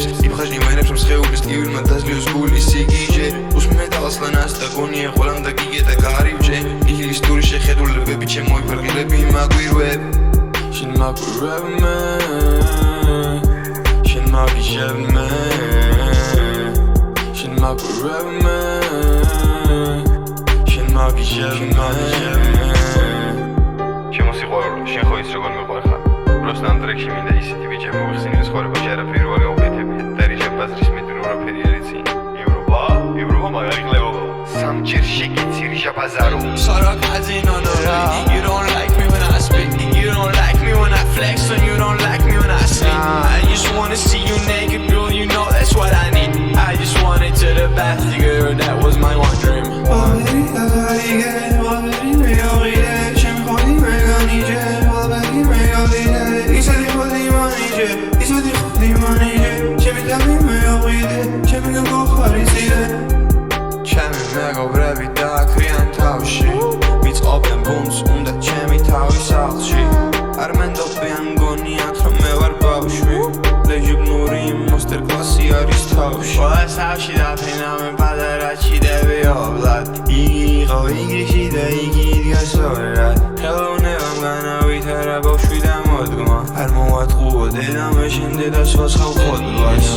მინებს იფხაშნი ვენებს მსხეულის ტკივილმა დაზლიოს გულის სიგიჟე უსმენე ტალასლანას და გონია ყველამ და გიგეთა გარივჯე ნიჰილისტური შეხედულებები ჩემოიფარგლები მაგვირვებ შენ მაგვირვებ მე შენ მაგიჟებ მე შენ მაგვირვებ მე შენ მაგიჟებ მე შემოსიყვარულო შენ ხო ის როგორ მიყვარ ხარ просто ამ ტრეკში მინდა ისეთი ბიჭები მოიხსენიოს ხორებაში არაფერი გაუკეთებია და რიჟა ბაზრის მეტრო არაფერი არ იცი ევროპა მაგარი ყლებო სამჯერ შეგიცი რიჟა ბაზარო Sara Casino, no, you don't like me when I speak You don't like me when I flex and you don't like me when I sleep I just wanna see you naked, girl, you know that's what I need I just wanted to the bath, girl, that was my one dream ჩემი მეგობრები დააქრიან თავში ვიწყობენ ბუნს უნდა ჩემი თავის სახლში არ მენდობიან გონიათ რომ მე ვარ ბავშვი ლეჟიბნური მონსტერ კლასი არის თავში ყველა სავში დაფრინა მე პადარაჩი დებიობლად იგი იყო ინგლისში და იგი იდგა სწორად ხელოვნებამ განავითარა ბავშვი და მოდგმა არ მოვატყუო დედა მე შენ დედას ვაცხავ ხოდლას